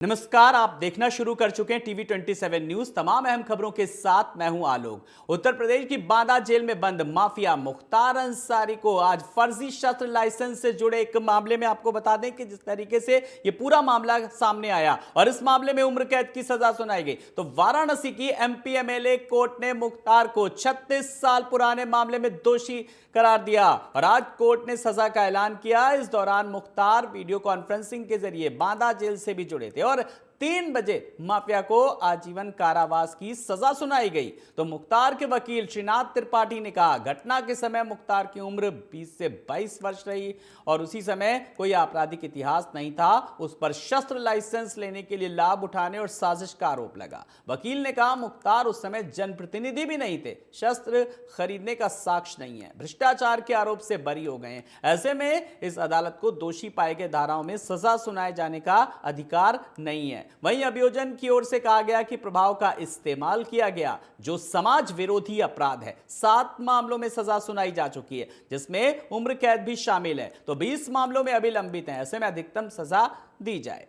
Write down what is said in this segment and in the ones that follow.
नमस्कार, आप देखना शुरू कर चुके हैं टीवी 27 न्यूज। तमाम अहम खबरों के साथ मैं हूं आलोक। उत्तर प्रदेश की बांदा जेल में बंद माफिया मुख्तार अंसारी को आज फर्जी शस्त्र लाइसेंस से जुड़े एक मामले में आपको बता दें कि जिस तरीके से यह पूरा मामला सामने आया और इस मामले में उम्र कैद की सजा सुनाई गई, तो वाराणसी की एमपी एमएलए कोर्ट ने मुख्तार को 36 साल पुराने मामले में दोषी करार दिया और आज कोर्ट ने सजा का ऐलान किया। इस दौरान मुख्तार वीडियो कॉन्फ्रेंसिंग के जरिए बांदा जेल से भी जुड़े थे और 3 बजे माफिया को आजीवन कारावास की सजा सुनाई गई। तो मुख्तार के वकील श्रीनाथ त्रिपाठी ने कहा, घटना के समय मुख्तार की उम्र 20 से 22 वर्ष रही और उसी समय कोई आपराधिक इतिहास नहीं था। उस पर शस्त्र लाइसेंस लेने के लिए लाभ उठाने और साजिश का आरोप लगा। वकील ने कहा, मुख्तार उस समय जनप्रतिनिधि भी नहीं थे, शस्त्र खरीदने का साक्ष्य नहीं है, भ्रष्टाचार के आरोप से बरी हो गए हैं। ऐसे में इस अदालत को दोषी पाए गए धाराओं में सजा सुनाए जाने का अधिकार नहीं है। वहीं अभियोजन की ओर से कहा गया कि प्रभाव का इस्तेमाल किया गया, जो समाज विरोधी अपराध है। 7 मामलों में सजा सुनाई जा चुकी है, जिसमें उम्र कैद भी शामिल है। तो 20 मामलों में अभी लंबित हैं। ऐसे में अधिकतम सजा दी जाए।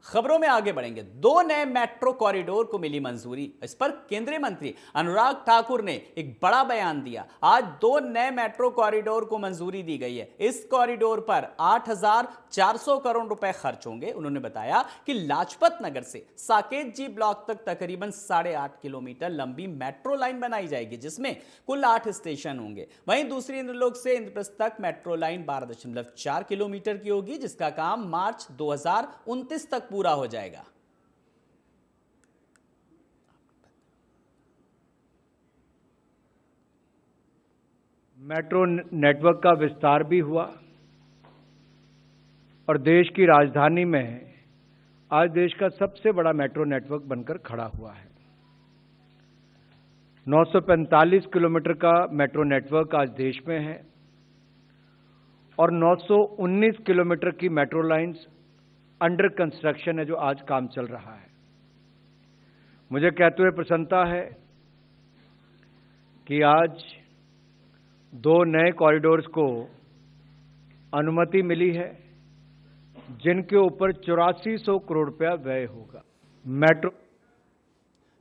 खबरों में आगे बढ़ेंगे। 2 नए मेट्रो कॉरिडोर को मिली मंजूरी। इस पर केंद्रीय मंत्री अनुराग ठाकुर ने एक बड़ा बयान दिया। आज 2 नए मेट्रो कॉरिडोर को मंजूरी दी गई है। इस कॉरिडोर पर 8,400 करोड़ रुपए खर्च होंगे। उन्होंने बताया कि लाजपत नगर से साकेत जी ब्लॉक तक तकरीबन 8.5 किलोमीटर लंबी मेट्रो लाइन बनाई जाएगी, जिसमें कुल 8 स्टेशन होंगे। वहीं दूसरी इंद्रलोक से इंद्रप्रस्थ तक मेट्रो लाइन 12.4 किलोमीटर की होगी, जिसका काम मार्च 2029 तक पूरा हो जाएगा। मेट्रो नेटवर्क का विस्तार भी हुआ और देश की राजधानी में आज देश का सबसे बड़ा मेट्रो नेटवर्क बनकर खड़ा हुआ है। 945 किलोमीटर का मेट्रो नेटवर्क आज देश में है और 919 किलोमीटर की मेट्रो लाइंस अंडर कंस्ट्रक्शन है, जो आज काम चल रहा है। मुझे कहते हुए प्रसन्नता है कि आज 2 नए कॉरिडोर्स को अनुमति मिली है, जिनके ऊपर 8400 करोड़ रुपया व्यय होगा। मेट्रो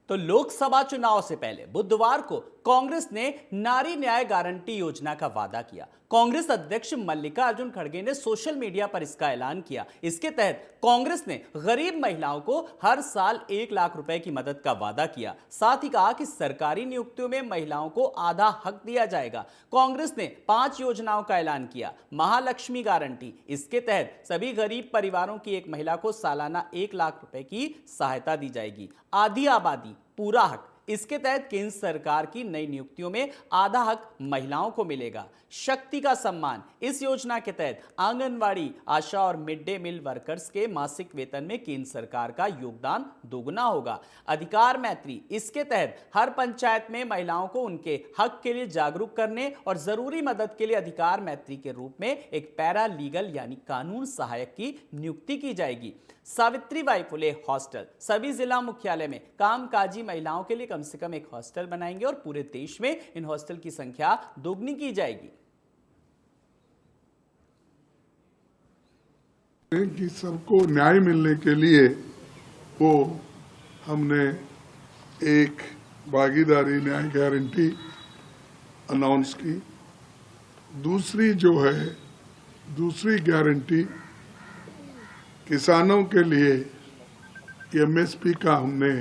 तो लोकसभा चुनाव से पहले बुधवार को कांग्रेस ने नारी न्याय गारंटी योजना का वादा किया। कांग्रेस अध्यक्ष मल्लिकार्जुन खड़गे ने सोशल मीडिया पर इसका ऐलान किया। इसके तहत कांग्रेस ने गरीब महिलाओं को हर साल 1 लाख रुपए की मदद का वादा किया। साथ ही कहा कि सरकारी नियुक्तियों में महिलाओं को आधा हक दिया जाएगा। कांग्रेस ने 5 योजनाओं का ऐलान किया। महालक्ष्मी गारंटी, इसके तहत सभी गरीब परिवारों की एक महिला को सालाना 1 लाख रुपए की सहायता दी जाएगी। आधी आबादी पूरा हक, इसके तहत केंद्र सरकार की नई नियुक्तियों में आधा हक महिलाओं को मिलेगा। शक्ति का सम्मान, इस योजना के तहत आंगनवाड़ी, आशा और मिड डे मील वर्कर्स के मासिक वेतन में केंद्र सरकार का योगदान दोगुना होगा। अधिकार मैत्री, इसके तहत हर पंचायत में महिलाओं को उनके हक के लिए जागरूक करने और जरूरी मदद के लिए अधिकार मैत्री के रूप में एक पैरा लीगल यानी कानून सहायक की नियुक्ति की जाएगी। सावित्रीबाई फुले हॉस्टल, सभी जिला मुख्यालय में कामकाजी महिलाओं के लिए कम से कम एक हॉस्टल बनाएंगे और पूरे देश में इन हॉस्टल की संख्या दोगुनी की जाएगी। कि सबको न्याय मिलने के लिए वो हमने एक भागीदारी न्याय गारंटी अनाउंस की। दूसरी गारंटी किसानों के लिए एमएसपी का हमने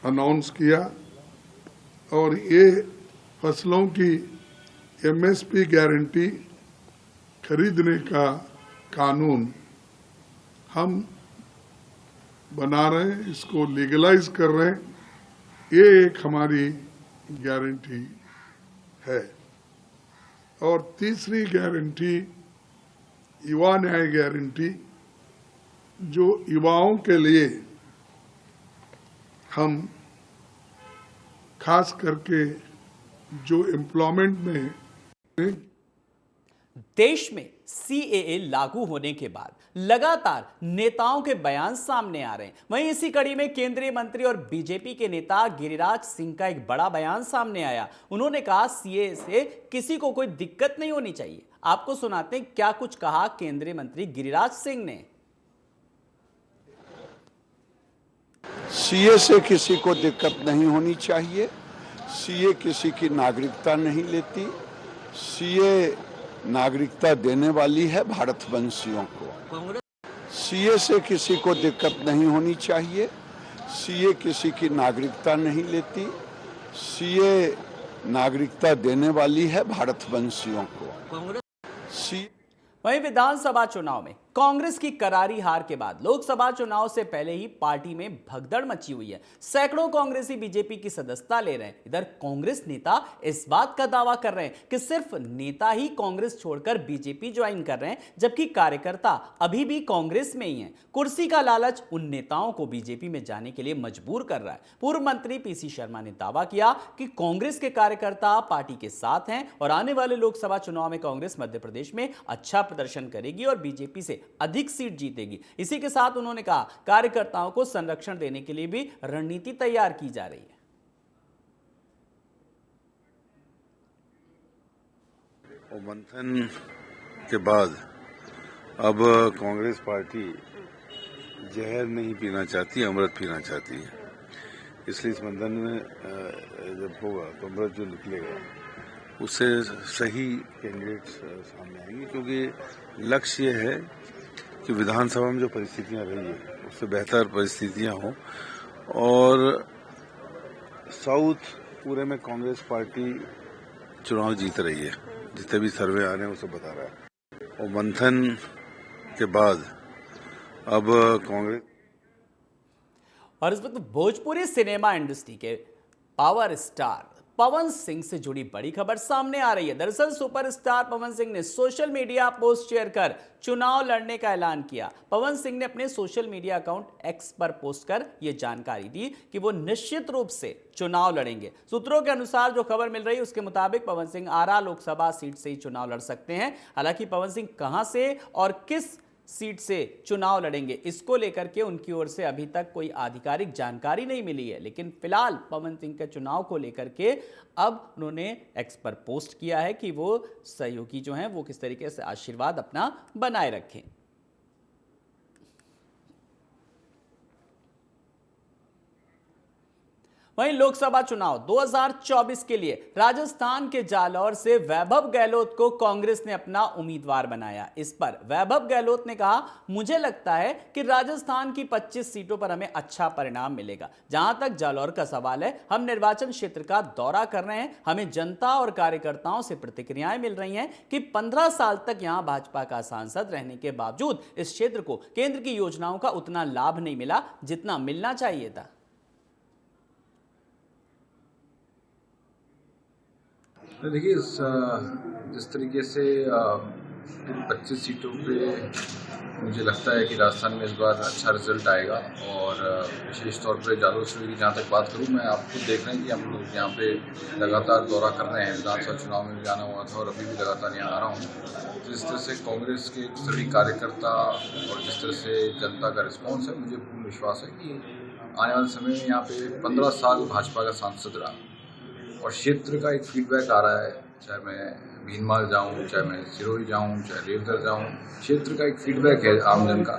अनाउंस किया और ये फसलों की एमएसपी गारंटी खरीदने का कानून हम बना रहे हैं, इसको लीगलाइज कर रहे हैं। ये एक हमारी गारंटी है। और तीसरी गारंटी युवा न्याय गारंटी, जो युवाओं के लिए हम खास करके जो एम्प्लॉयमेंट में देश में सीएए लागू होने के बाद लगातार नेताओं के बयान सामने आ रहे हैं। वहीं इसी कड़ी में केंद्रीय मंत्री और बीजेपी के नेता गिरिराज सिंह का एक बड़ा बयान सामने आया। उन्होंने कहा सीएए से किसी को कोई दिक्कत नहीं होनी चाहिए। आपको सुनाते हैं क्या कुछ कहा केंद्रीय मंत्री गिरिराज सिंह ने। सीए से किसी को दिक्कत नहीं होनी चाहिए। सीए किसी की नागरिकता नहीं लेती। सीए नागरिकता देने वाली है भारतवंशियों को। सीए से किसी को दिक्कत नहीं होनी चाहिए। सीए किसी की नागरिकता नहीं लेती। सीए नागरिकता देने वाली है भारतवंशियों को। वहीं विधानसभा चुनाव में कांग्रेस की करारी हार के बाद लोकसभा चुनाव से पहले ही पार्टी में भगदड़ मची हुई है। सैकड़ों कांग्रेसी बीजेपी की सदस्यता ले रहे हैं। इधर कांग्रेस नेता इस बात का दावा कर रहे हैं कि सिर्फ नेता ही कांग्रेस छोड़कर बीजेपी ज्वाइन कर रहे हैं, जबकि कार्यकर्ता अभी भी कांग्रेस में ही हैं। कुर्सी का लालच उन नेताओं को बीजेपी में जाने के लिए मजबूर कर रहा है। पूर्व मंत्री पीसी शर्मा ने दावा किया कि कांग्रेस के कार्यकर्ता पार्टी के साथ हैं और आने वाले लोकसभा चुनाव में कांग्रेस मध्य प्रदेश में अच्छा प्रदर्शन करेगी और बीजेपी से अधिक सीट जीतेगी। इसी के साथ उन्होंने कहा कार्यकर्ताओं को संरक्षण देने के लिए भी रणनीति तैयार की जा रही है। मंथन के बाद अब कांग्रेस पार्टी जहर नहीं पीना चाहती, अमृत पीना चाहती है। इसलिए इस मंथन में जब होगा तो अमृत जो निकलेगा उससे सही कैंडिडेट्स सामने आएंगे, क्योंकि लक्ष्य ये है कि विधानसभा में जो परिस्थितियां रही है उससे बेहतर परिस्थितियां हों। और साउथ पूरे में कांग्रेस पार्टी चुनाव जीत रही है, जितने भी सर्वे आ रहे हैं वो सब बता रहा है। और मंथन के बाद अब कांग्रेस और इस वक्त भोजपुरी सिनेमा इंडस्ट्री के पावर स्टार पवन सिंह से जुड़ी बड़ी खबर सामने आ रही है। दरअसल सुपरस्टार पवन सिंह ने सोशल मीडिया पोस्ट शेयर कर चुनाव लड़ने का ऐलान किया। पवन सिंह ने अपने सोशल मीडिया अकाउंट एक्स पर पोस्ट कर यह जानकारी दी कि वो निश्चित रूप से चुनाव लड़ेंगे। सूत्रों के अनुसार जो खबर मिल रही है उसके मुताबिक पवन सिंह आरा लोकसभा सीट से ही चुनाव लड़ सकते हैं। हालांकि पवन सिंह कहां से और किस सीट से चुनाव लड़ेंगे इसको लेकर के उनकी ओर से अभी तक कोई आधिकारिक जानकारी नहीं मिली है। लेकिन फिलहाल पवन सिंह के चुनाव को लेकर के अब उन्होंने एक्स पर पोस्ट किया है कि वो सहयोगी जो हैं वो किस तरीके से आशीर्वाद अपना बनाए रखें। वहीं लोकसभा चुनाव 2024 के लिए राजस्थान के जालौर से वैभव गहलोत को कांग्रेस ने अपना उम्मीदवार बनाया। इस पर वैभव गहलोत ने कहा, मुझे लगता है कि राजस्थान की 25 सीटों पर हमें अच्छा परिणाम मिलेगा। जहां तक जालौर का सवाल है, हम निर्वाचन क्षेत्र का दौरा कर रहे हैं। हमें जनता और कार्यकर्ताओं से प्रतिक्रियाएं मिल रही हैं कि 15 साल तक यहां भाजपा का सांसद रहने के बावजूद इस क्षेत्र को केंद्र की योजनाओं का उतना लाभ नहीं मिला जितना मिलना चाहिए था। देखिए, जिस तरीके से 25 सीटों पे मुझे लगता है कि राजस्थान में इस बार अच्छा रिजल्ट आएगा। और विशेष तौर पर जालौर से की जहाँ तक बात करूँ, मैं आपको देख रहे हैं कि हम लोग यहाँ पे लगातार दौरा कर रहे हैं। विधानसभा चुनाव में भी आना हुआ था और अभी भी लगातार यहाँ आ रहा हूँ। जिस तरह से कांग्रेस के सभी कार्यकर्ता और जिस तरह से जनता का रिस्पॉन्स है, मुझे पूर्ण विश्वास है कि आने वाले समय में यहाँ पे 15 साल भाजपा का सांसद रहा और क्षेत्र का एक फीडबैक आ रहा है। चाहे मैं भीनमाल जाऊं, चाहे मैं सिरोही जाऊं, चाहे रेवदर जाऊं, क्षेत्र का एक फीडबैक है आमजन का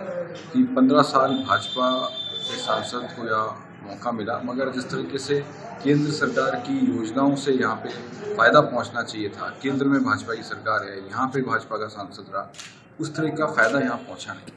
कि 15 साल भाजपा के सांसद को या मौका मिला, मगर जिस तरीके से केंद्र सरकार की योजनाओं से यहाँ पे फायदा पहुँचना चाहिए था, केंद्र में भाजपा की सरकार है, यहाँ पे भाजपा का सांसद रहा, उस तरह का फायदा यहाँ पहुँचा नहीं।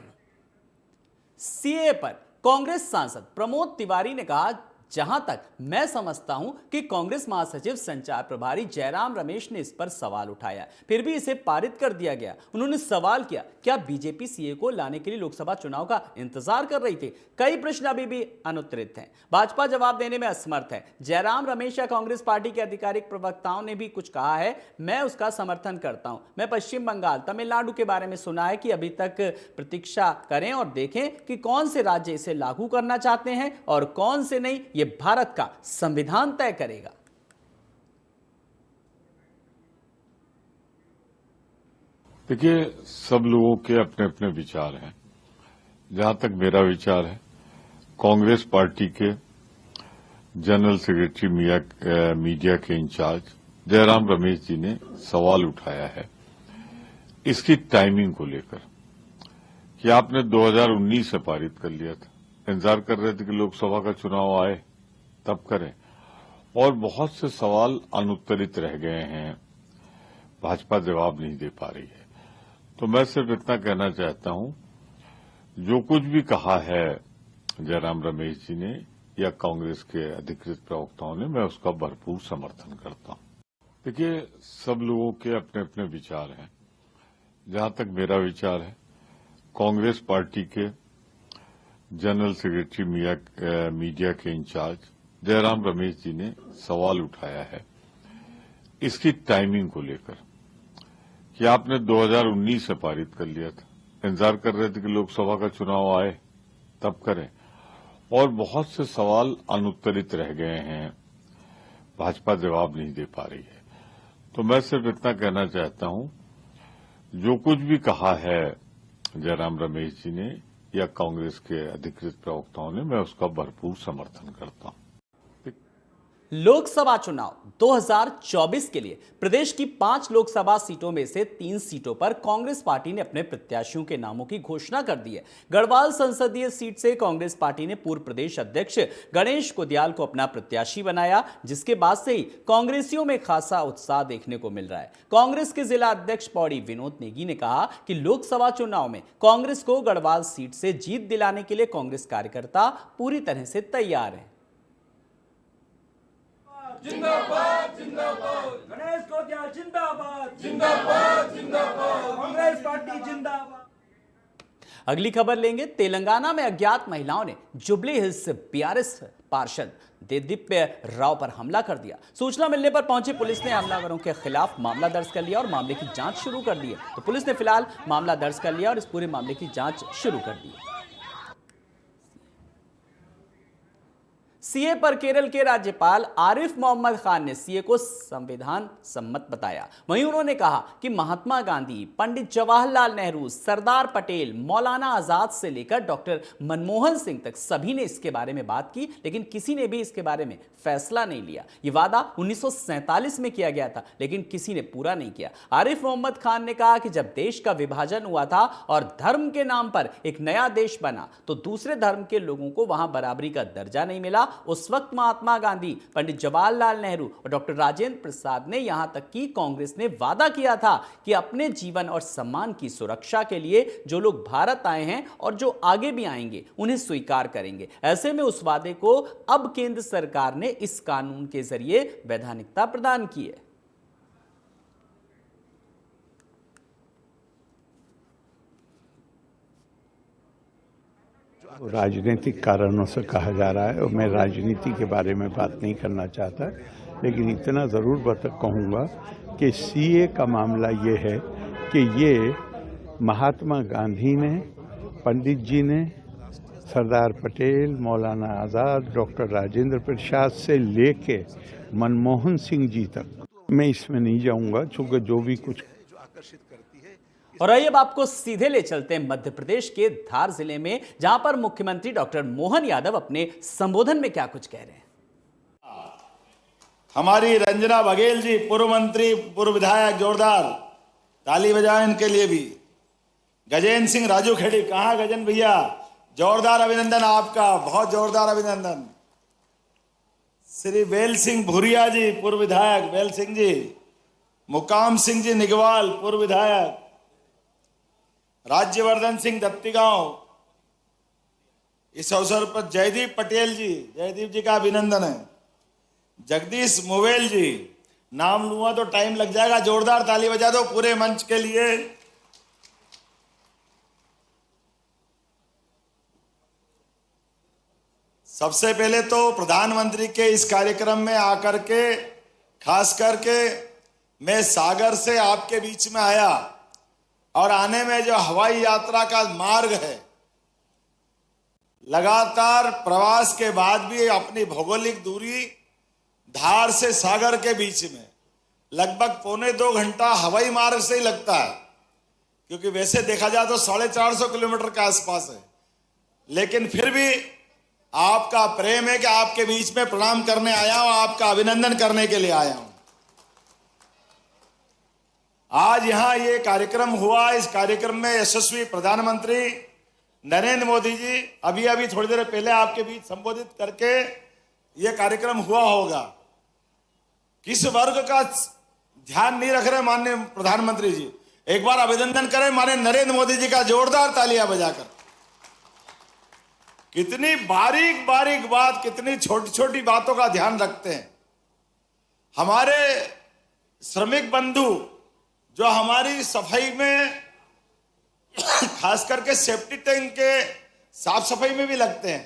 सीए पर कांग्रेस सांसद प्रमोद तिवारी ने कहा, जहां तक मैं समझता हूं कि कांग्रेस महासचिव संचार प्रभारी जयराम रमेश ने इस पर सवाल उठाया, फिर भी इसे पारित कर दिया गया। उन्होंने सवाल किया, क्या बीजेपी सीए को लाने के लिए लोकसभा चुनाव का इंतजार कर रही थी? कई प्रश्न अभी भी अनुत्तरित हैं। भाजपा जवाब देने में असमर्थ है। जयराम रमेश या कांग्रेस पार्टी के आधिकारिक प्रवक्ताओं ने भी कुछ कहा है, मैं उसका समर्थन करता हूं। मैं पश्चिम बंगाल, तमिलनाडु के बारे में सुना है कि अभी तक प्रतीक्षा करें और देखें कि कौन से राज्य इसे लागू करना चाहते हैं और कौन से नहीं। ये भारत का संविधान तय करेगा। देखिए, सब लोगों के अपने अपने विचार हैं। जहां तक मेरा विचार है, कांग्रेस पार्टी के जनरल सेक्रेटरी मीडिया के इंचार्ज जयराम रमेश जी ने सवाल उठाया है इसकी टाइमिंग को लेकर कि आपने 2019 से पारित कर लिया था, इंतजार कर रहे थे कि लोकसभा का चुनाव आए तब करें, और बहुत से सवाल अनुत्तरित रह गए हैं, भाजपा जवाब नहीं दे पा रही है। तो मैं सिर्फ इतना कहना चाहता हूं, जो कुछ भी कहा है जयराम रमेश जी ने या कांग्रेस के अधिकृत प्रवक्ताओं ने, मैं उसका भरपूर समर्थन करता हूं। देखिए, सब लोगों के अपने अपने विचार हैं। जहां तक मेरा विचार है, कांग्रेस पार्टी के जनरल सेक्रेटरी मीडिया के इंचार्ज जयराम रमेश जी ने सवाल उठाया है इसकी टाइमिंग को लेकर कि आपने 2019 से पारित कर लिया था, इंतजार कर रहे थे कि लोकसभा का चुनाव आए तब करें, और बहुत से सवाल अनुत्तरित रह गए हैं, भाजपा जवाब नहीं दे पा रही है। तो मैं सिर्फ इतना कहना चाहता हूं, जो कुछ भी कहा है जयराम रमेश जी ने या कांग्रेस के अधिकृत प्रवक्ताओं ने, मैं उसका भरपूर समर्थन करता हूं। लोकसभा चुनाव 2024 के लिए प्रदेश की 5 लोकसभा सीटों में से 3 सीटों पर कांग्रेस पार्टी ने अपने प्रत्याशियों के नामों की घोषणा कर दी है। गढ़वाल संसदीय सीट से कांग्रेस पार्टी ने पूर्व प्रदेश अध्यक्ष गणेश कुदियाल को अपना प्रत्याशी बनाया, जिसके बाद से ही कांग्रेसियों में खासा उत्साह देखने को मिल रहा है। कांग्रेस के जिला अध्यक्ष पौड़ी विनोद नेगी ने कहा कि लोकसभा चुनाव में कांग्रेस को गढ़वाल सीट से जीत दिलाने के लिए कांग्रेस कार्यकर्ता पूरी तरह से तैयार हैं। जिंदाबाद जिंदाबाद गणेश कुदियाल जिंदाबाद जिंदाबाद जिंदाबाद कांग्रेस पार्टी जिंदाबाद। अगली खबर लेंगे। तेलंगाना में अज्ञात महिलाओं ने जुबली हिल्स बीआरएस पार्षद देदीप्य राव पर हमला कर दिया। सूचना मिलने पर पहुंची पुलिस ने हमलावरों के खिलाफ मामला दर्ज कर लिया और मामले की जांच शुरू कर दी है। तो पुलिस ने फिलहाल मामला दर्ज कर लिया और इस पूरे मामले की जांच शुरू कर दी है। सीए पर केरल के राज्यपाल आरिफ मोहम्मद खान ने सीए को संविधान सम्मत बताया। वहीं उन्होंने कहा कि महात्मा गांधी, पंडित जवाहरलाल नेहरू, सरदार पटेल, मौलाना आजाद से लेकर डॉक्टर मनमोहन सिंह तक सभी ने इसके बारे में बात की, लेकिन किसी ने भी इसके बारे में फैसला नहीं लिया। ये वादा 1947 में किया गया था, लेकिन किसी ने पूरा नहीं किया। आरिफ मोहम्मद खान ने कहा कि जब देश का विभाजन हुआ था और धर्म के नाम पर एक नया देश बना, तो दूसरे धर्म के लोगों को वहां बराबरी का दर्जा नहीं मिला। उस वक्त महात्मा गांधी, पंडित जवाहरलाल नेहरू और डॉक्टर राजेंद्र प्रसाद ने, यहां तक कि कांग्रेस ने वादा किया था कि अपने जीवन और सम्मान की सुरक्षा के लिए जो लोग भारत आए हैं और जो आगे भी आएंगे उन्हें स्वीकार करेंगे। ऐसे में उस वादे को अब केंद्र सरकार ने इस कानून के जरिए वैधानिकता प्रदान की है। राजनीतिक कारणों से कहा जा रहा है और मैं राजनीति के बारे में बात नहीं करना चाहता, लेकिन इतना ज़रूर कहूँगा कि सीए का मामला ये है कि ये महात्मा गांधी ने, पंडित जी ने, सरदार पटेल, मौलाना आज़ाद, डॉक्टर राजेंद्र प्रसाद से लेके मनमोहन सिंह जी तक, मैं इसमें नहीं जाऊँगा चूँकि जो भी कुछ। और आइए अब आपको सीधे ले चलते हैं मध्य प्रदेश के धार जिले में, जहां पर मुख्यमंत्री डॉक्टर मोहन यादव अपने संबोधन में क्या कुछ कह रहे हैं। हमारी रंजना बघेल जी, पूर्व मंत्री, पूर्व विधायक, जोरदार ताली बजाएं इनके लिए भी। गजेंद्र सिंह राजू खेड़ी, कहाँ गजेंद्र भैया, जोरदार अभिनंदन आपका, बहुत जोरदार अभिनंदन। श्री बेल सिंह भूरिया जी, पूर्व विधायक, बेल सिंह जी। मुकाम सिंह जी निगवाल, पूर्व विधायक। राज्यवर्धन सिंह दत्तीगांव। इस अवसर पर जयदीप पटेल जी, जयदीप जी का अभिनंदन है। जगदीश मोवेल जी, नाम लूंगा तो टाइम लग जाएगा, जोरदार ताली बजा दो पूरे मंच के लिए। सबसे पहले तो प्रधानमंत्री के इस कार्यक्रम में आकर के, खास करके मैं सागर से आपके बीच में आया, और आने में जो हवाई यात्रा का मार्ग है, लगातार प्रवास के बाद भी अपनी भौगोलिक दूरी धार से सागर के बीच में लगभग 1.25 घंटा हवाई मार्ग से ही लगता है। क्योंकि वैसे देखा जाए तो 450 किलोमीटर के आसपास है, लेकिन फिर भी आपका प्रेम है कि आपके बीच में प्रणाम करने आया हूं, आपका अभिनंदन करने के लिए आया हूं। आज यहां ये कार्यक्रम हुआ, इस कार्यक्रम में यशस्वी प्रधानमंत्री नरेंद्र मोदी जी अभी थोड़ी देर पहले आपके बीच संबोधित करके ये कार्यक्रम हुआ होगा। किस वर्ग का ध्यान नहीं रख रहे माननीय प्रधानमंत्री जी? एक बार अभिनंदन करें माननीय नरेंद्र मोदी जी का, जोरदार तालियां बजाकर। कितनी बारीक बारीक बात, कितनी छोटी छोटी बातों का ध्यान रखते हैं। हमारे श्रमिक बंधु जो हमारी सफाई में खास करके सेफ्टी टैंक के साफ सफाई में भी लगते हैं,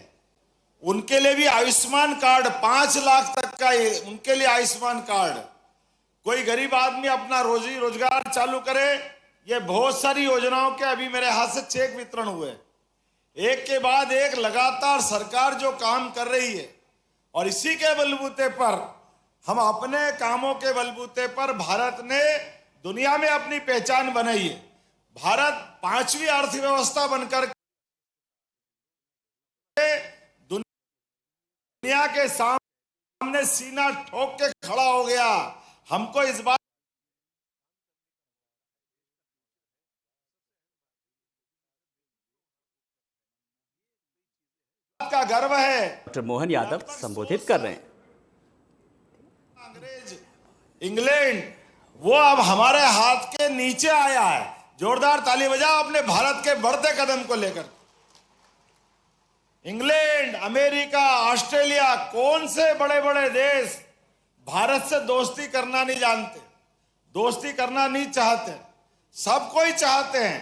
उनके लिए भी आयुष्मान कार्ड 5 लाख तक का, उनके लिए आयुष्मान कार्ड। कोई गरीब आदमी अपना रोजी रोजगार चालू करे, ये बहुत सारी योजनाओं के अभी मेरे हाथ से चेक वितरण हुए। एक के बाद एक लगातार सरकार जो काम कर रही है, और इसी के बलबूते पर, हम अपने कामों के बलबूते पर भारत ने दुनिया में अपनी पहचान बनाई है। भारत 5वीं अर्थव्यवस्था बनकर दुनिया के सामने सीना ठोक के खड़ा हो गया। हमको इस बात का गर्व है। डॉक्टर मोहन यादव संबोधित कर रहे हैं। अंग्रेज, इंग्लैंड, वो अब हमारे हाथ के नीचे आया है। जोरदार ताली बजाओ अपने भारत के बढ़ते कदम को लेकर। इंग्लैंड, अमेरिका, ऑस्ट्रेलिया, कौन से बड़े बड़े देश भारत से दोस्ती करना नहीं जानते, दोस्ती करना नहीं चाहते। सब कोई चाहते हैं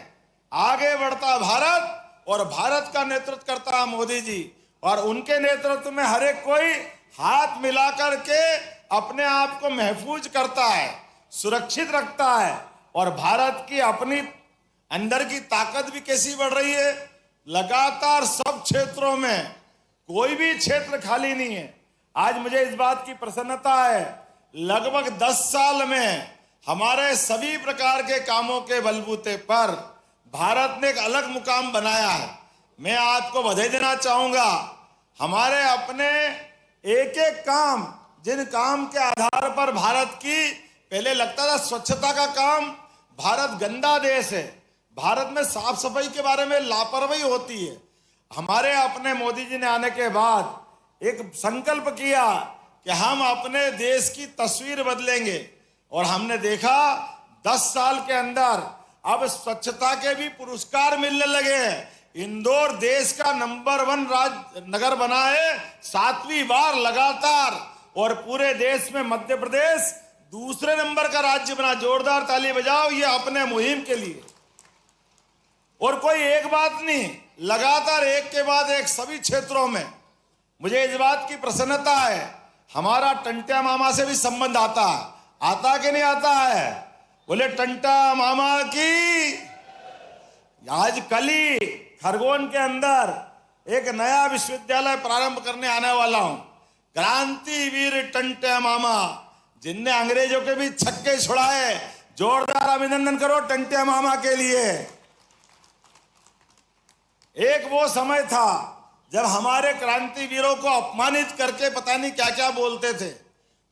आगे बढ़ता भारत, और भारत का नेतृत्व करता है मोदी जी, और उनके नेतृत्व में हर एक कोई हाथ मिलाकर के अपने आप को महफूज करता है, सुरक्षित रखता है। और भारत की अपनी अंदर की ताकत भी कैसी बढ़ रही है, लगातार सब क्षेत्रों में कोई भी क्षेत्र खाली नहीं है। आज मुझे इस बात की प्रसन्नता है, लगभग 10 साल में हमारे सभी प्रकार के कामों के बलबूते पर भारत ने एक अलग मुकाम बनाया है। मैं आपको बधाई देना चाहूंगा। हमारे अपने एक एक काम, जिन काम के आधार पर भारत की, पहले लगता था स्वच्छता का काम, भारत गंदा देश है, भारत में साफ सफाई के बारे में लापरवाही होती है। हमारे अपने मोदी जी ने आने के बाद एक संकल्प किया कि हम अपने देश की तस्वीर बदलेंगे, और हमने देखा 10 साल के अंदर अब स्वच्छता के भी पुरस्कार मिलने लगे हैं। इंदौर देश का नंबर 1 नगर बना है 7वीं बार लगातार, और पूरे देश में मध्य प्रदेश दूसरे नंबर का राज्य बना। जोरदार ताली बजाओ ये अपने मुहिम के लिए। और कोई एक बात नहीं, लगातार एक के बाद एक सभी क्षेत्रों में। मुझे इस बात की प्रसन्नता है, हमारा टंट्या मामा से भी संबंध आता कि नहीं आता है? बोले टंट्या मामा की। आज कल ही खरगोन के अंदर एक नया विश्वविद्यालय प्रारंभ करने आने वाला हूं। क्रांतिवीर टंट्या मामा, जिनने अंग्रेजों के भी छक्के छुड़ाए। जोरदार अभिनंदन करो टंट्या मामा के लिए। एक वो समय था जब हमारे क्रांतिवीरों को अपमानित करके पता नहीं क्या क्या बोलते थे।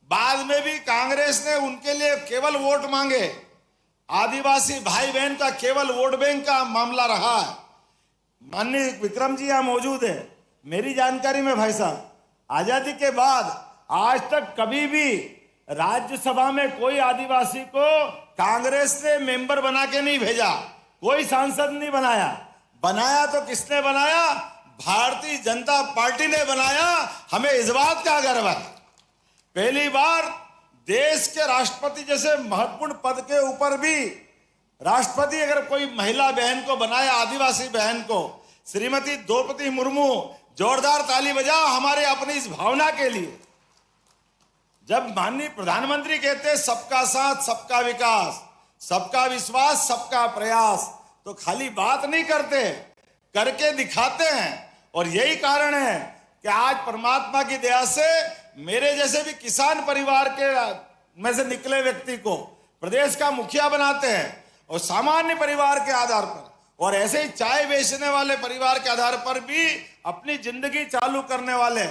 बाद में भी कांग्रेस ने उनके लिए केवल वोट मांगे। आदिवासी भाई बहन का केवल वोट बैंक का मामला रहा है। माननीय विक्रम जी यहाँ मौजूद है। मेरी जानकारी में भाई साहब, आजादी के बाद आज तक कभी भी राज्यसभा में कोई आदिवासी को कांग्रेस ने मेंबर बना के नहीं भेजा, कोई सांसद नहीं बनाया। बनाया तो किसने बनाया? भारतीय जनता पार्टी ने बनाया। हमें इस बात का गर्व है, पहली बार देश के राष्ट्रपति जैसे महत्वपूर्ण पद के ऊपर भी राष्ट्रपति अगर कोई महिला बहन को बनाया, आदिवासी बहन को, श्रीमती द्रौपदी मुर्मू। जोरदार ताली बजाओ हमारे अपनी इस भावना के लिए। जब माननीय प्रधानमंत्री कहते हैं सबका साथ सबका विकास, सबका विश्वास सबका प्रयास, तो खाली बात नहीं करते, करके दिखाते हैं। और यही कारण है कि आज परमात्मा की दया से मेरे जैसे भी किसान परिवार के में से निकले व्यक्ति को प्रदेश का मुखिया बनाते हैं। और सामान्य परिवार के आधार पर, और ऐसे ही चाय बेचने वाले परिवार के आधार पर भी अपनी जिंदगी चालू करने वाले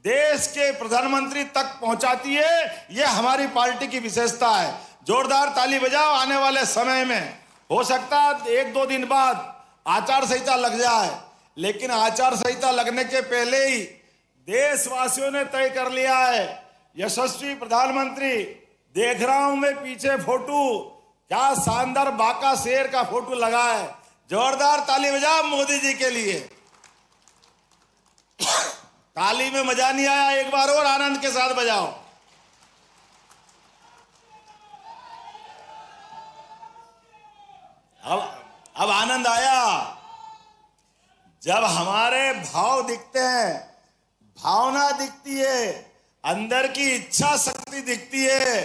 देश के प्रधानमंत्री तक पहुंचाती है। यह हमारी पार्टी की विशेषता है। जोरदार ताली बजाओ। आने वाले समय में हो सकता है 1-2 दिन बाद आचार संहिता लग जाए, लेकिन आचार संहिता लगने के पहले ही देशवासियों ने तय कर लिया है, यशस्वी प्रधानमंत्री। देख रहा हूं मैं पीछे फोटो, क्या शानदार बाका शेर का फोटो लगा है। जोरदार ताली बजाओ मोदी जी के लिए। ताली में मजा नहीं आया, एक बार और आनंद के साथ बजाओ। अब आनंद आया जब हमारे भाव दिखते हैं, भावना दिखती है, अंदर की इच्छा शक्ति दिखती है,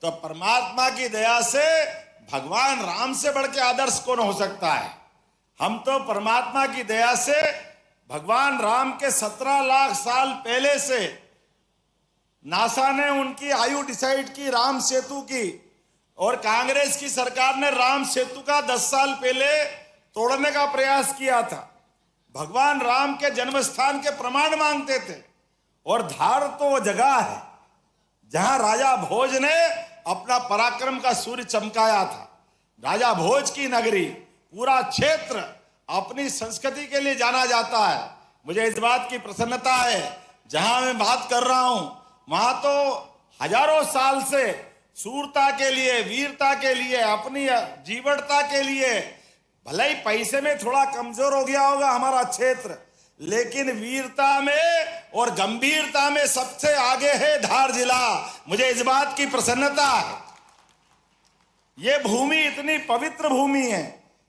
तो परमात्मा की दया से भगवान राम से बढ़ के आदर्श कौन हो सकता है। हम तो परमात्मा की दया से भगवान राम के 17 लाख साल पहले से नासा ने उनकी आयु डिसाइड की राम सेतु की, और कांग्रेस की सरकार ने राम सेतु का 10 साल पहले तोड़ने का प्रयास किया था। भगवान राम के जन्म स्थान के प्रमाण मांगते थे, और धार तो वो जगह है जहां राजा भोज ने अपना पराक्रम का सूर्य चमकाया था। राजा भोज की नगरी, पूरा क्षेत्र अपनी संस्कृति के लिए जाना जाता है। मुझे इस बात की प्रसन्नता है, जहां मैं बात कर रहा हूं वहां तो हजारों साल से शूरता के लिए, वीरता के लिए, अपनी जीवटता के लिए, भले ही पैसे में थोड़ा कमजोर हो गया होगा हमारा क्षेत्र, लेकिन वीरता में और गंभीरता में सबसे आगे है धार जिला। मुझे इस बात की प्रसन्नता है। ये भूमि इतनी पवित्र भूमि है,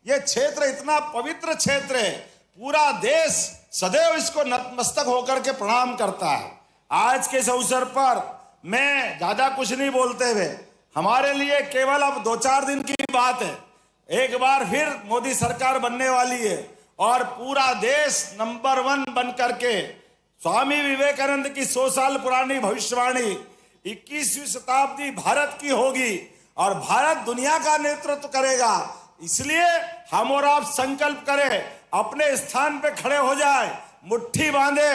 ये क्षेत्र इतना पवित्र क्षेत्र है, पूरा देश सदैव इसको नतमस्तक होकर के प्रणाम करता है। आज के इस अवसर पर मैं ज्यादा कुछ नहीं बोलते हुए, हमारे लिए केवल अब 2-4 दिन की बात है, एक बार फिर मोदी सरकार बनने वाली है, और पूरा देश नंबर 1 बन करके स्वामी विवेकानंद की 100 साल पुरानी भविष्यवाणी 21वीं शताब्दी भारत की होगी, और भारत दुनिया का नेतृत्व करेगा। इसलिए हम और आप संकल्प करें, अपने स्थान पे खड़े हो जाए, मुट्ठी बांधे,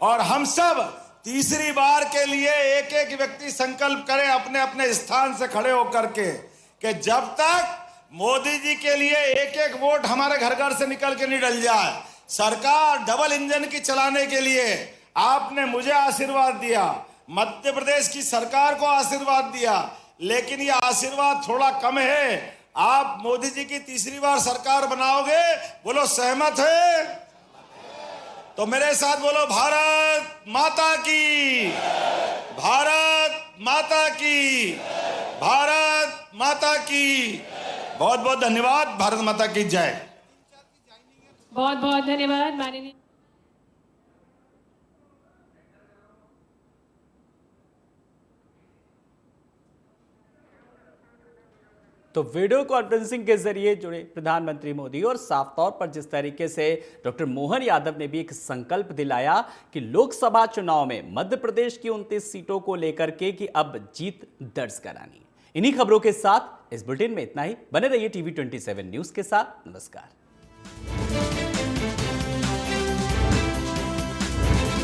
और हम सब तीसरी बार के लिए एक एक व्यक्ति संकल्प करे अपने अपने स्थान से खड़े होकर के, कि जब तक मोदी जी के लिए एक एक वोट हमारे घर घर से निकल के नहीं डल जाए। सरकार डबल इंजन की चलाने के लिए आपने मुझे आशीर्वाद दिया, मध्य प्रदेश की सरकार को आशीर्वाद दिया, लेकिन ये आशीर्वाद थोड़ा कम है। आप मोदी जी की तीसरी बार सरकार बनाओगे, बोलो सहमत है? तो मेरे साथ बोलो भारत माता की, भारत माता की, भारत माता की। बहुत बहुत धन्यवाद। भारत माता की जय। बहुत बहुत धन्यवाद माननीय। तो वीडियो कॉन्फ्रेंसिंग के जरिए जुड़े प्रधानमंत्री मोदी, और साफ तौर पर जिस तरीके से डॉक्टर मोहन यादव ने भी एक संकल्प दिलाया कि लोकसभा चुनाव में मध्य प्रदेश की 29 सीटों को लेकर के कि अब जीत दर्ज करानी। इन्हीं खबरों के साथ इस बुलेटिन में इतना ही। बने रहिए TV 27 न्यूज के साथ। नमस्कार।